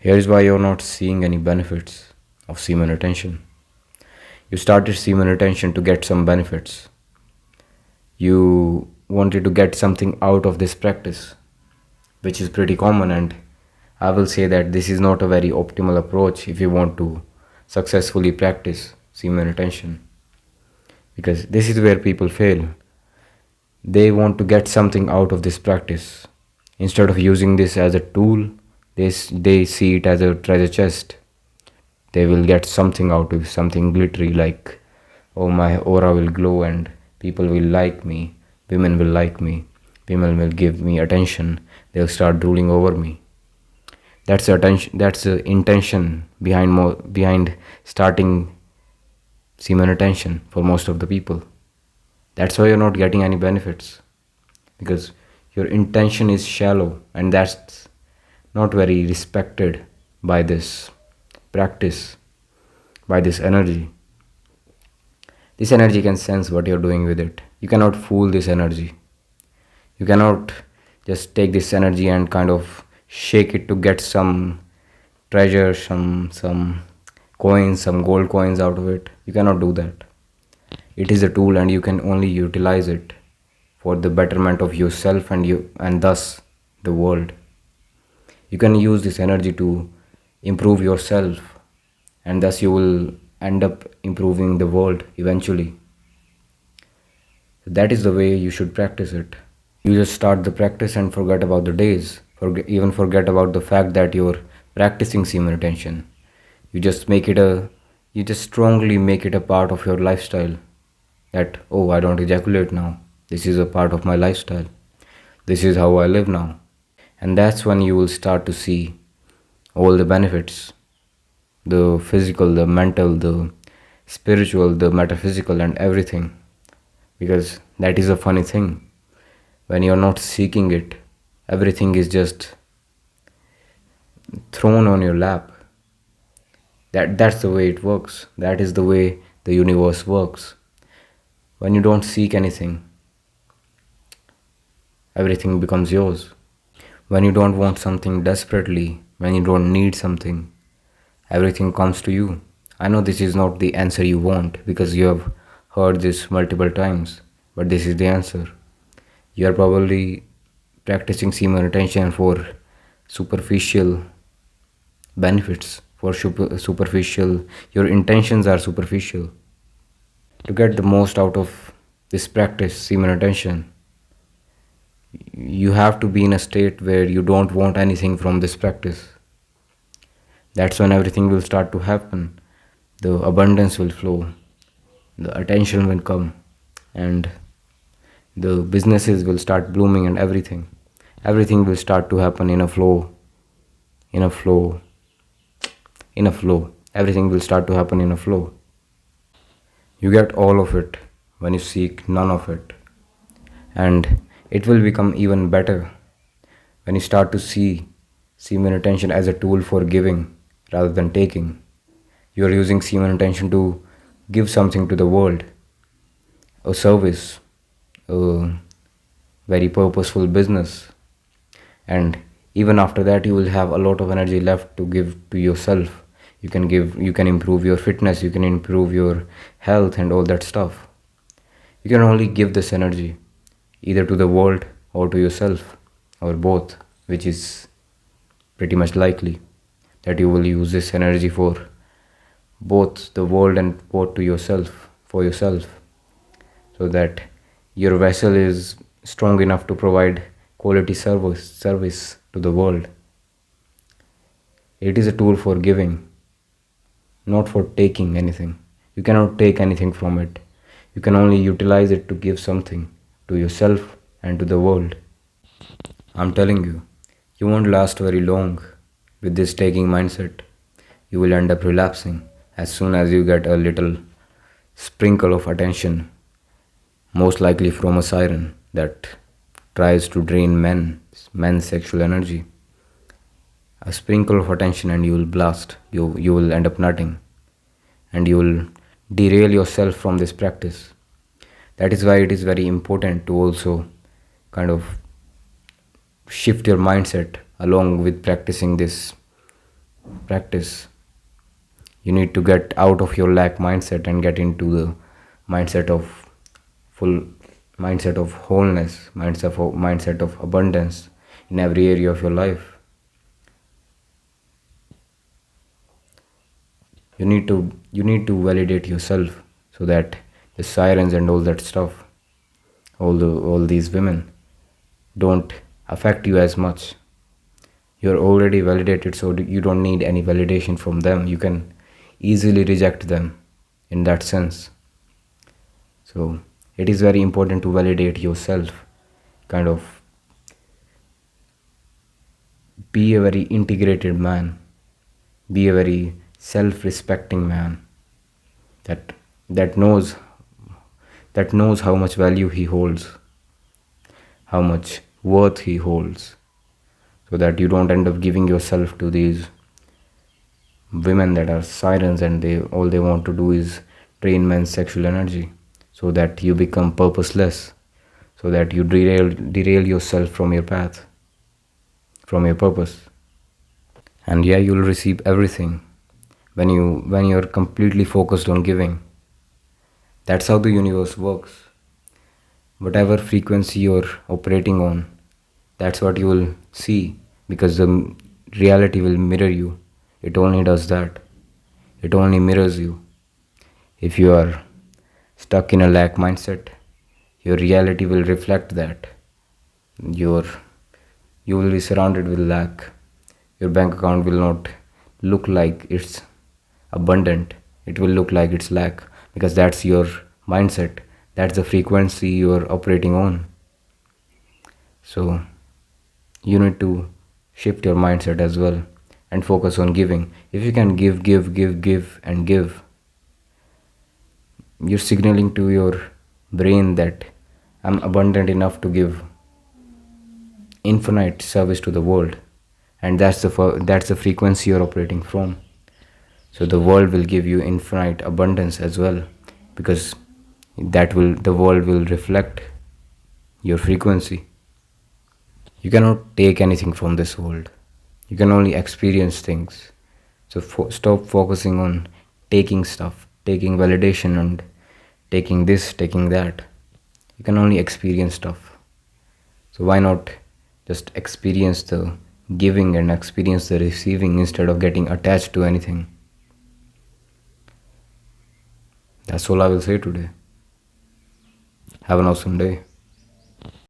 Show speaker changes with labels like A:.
A: Here's why you're not seeing any benefits of semen retention. You started semen retention to get some benefits. You wanted to get something out of this practice, which is pretty common, and I will say that this is not a very optimal approach if you want to successfully practice semen retention, because this is where people fail. They want to get something out of this practice. Instead of using this as a tool, they see it as a treasure chest. They will get something out of something glittery, like, oh, my aura will glow and people will like me, women will like me, women will give me attention, they'll start drooling over me. That's the attention, that's the intention behind starting semen retention for most of the people. That's why you're not getting any benefits, because your intention is shallow, and that's not very respected by this practice, by this energy. This energy can sense what you're doing with it. You cannot fool this energy. You cannot just take this energy and kind of shake it to get some treasure, some coins, some gold coins out of it. You cannot do that. It is a tool, and you can only utilize it for the betterment of yourself and thus the world. You can use this energy to improve yourself, and thus you will end up improving the world eventually. That is the way you should practice it. You just start the practice and forget about the days, even forget about the fact that you're practicing semen retention. You just you just strongly make it a part of your lifestyle. That, oh, I don't ejaculate now. This is a part of my lifestyle. This is how I live now. And that's when you will start to see all the benefits, the physical, the mental, the spiritual, the metaphysical, and everything. Because that is a funny thing. When you're not seeking it, everything is just thrown on your lap. That's the way it works. That is the way the universe works. When you don't seek anything, everything becomes yours. When you don't want something desperately, when you don't need something, everything comes to you. I know this is not the answer you want, because you have heard this multiple times, but this is the answer. You are probably practicing semen retention for superficial benefits, for superficial, your intentions are superficial. To get the most out of this practice, semen retention, you have to be in a state where you don't want anything from this practice. That's when everything will start to happen. The abundance will flow, the attention will come, and the businesses will start blooming, and everything will start to happen in a flow, in a flow, in a flow. Everything will start to happen in a flow. You get all of it when you seek none of it. And it will become even better when you start to see semen retention as a tool for giving rather than taking. You are using semen retention to give something to the world, a service, a very purposeful business. And even after that, you will have a lot of energy left to give to yourself. You can improve your fitness, you can improve your health and all that stuff. You can only give this energy either to the world or to yourself, or both, which is pretty much likely that you will use this energy for both the world and both to yourself, for yourself, so that your vessel is strong enough to provide quality service to the world. It is a tool for giving, not for taking anything. You cannot take anything from it. You can only utilize it to give something to yourself and to the world. I'm telling you, you won't last very long with this taking mindset. You will end up relapsing as soon as you get a little sprinkle of attention, most likely from a siren that tries to drain men's sexual energy. A sprinkle of attention and you will blast. You will end up nutting, and you will derail yourself from this practice. That is why it is very important to also kind of shift your mindset along with practicing this practice. You need to get out of your lack mindset and get into the mindset of full mindset of wholeness, mindset of abundance in every area of your life. You need to validate yourself so that the sirens and all that stuff, all these women don't affect you as much. You're already validated, so you don't need any validation from them. You can easily reject them in that sense. So it is very important to validate yourself, kind of be a very integrated man, be a very self-respecting man that that knows that knows how much value he holds, how much worth he holds, so that you don't end up giving yourself to these women that are sirens and they all they want to do is drain men's sexual energy, so that you become purposeless, so that you derail yourself from your path, from your purpose. And yeah, you'll receive everything when you're completely focused on giving. That's how the universe works. Whatever frequency you're operating on, that's what you will see, because the reality will mirror you. It only does that. It only mirrors you. If you are stuck in a lack mindset, your reality will reflect that. Your you will be surrounded with lack. Your bank account will not look like it's abundant. It will look like it's lack, because that's your mindset. That's the frequency you are operating on. So you need to shift your mindset as well and focus on giving. If you can give and give, you're signaling to your brain that I'm abundant enough to give infinite service to the world, and that's the frequency you're operating from. So the world will give you infinite abundance as well, because the world will reflect your frequency. You cannot take anything from this world. You can only experience things. So stop focusing on taking stuff, taking validation, and taking this, taking that. You can only experience stuff. So why not just experience the giving and experience the receiving instead of getting attached to anything? That's all I will say today. Have an awesome day.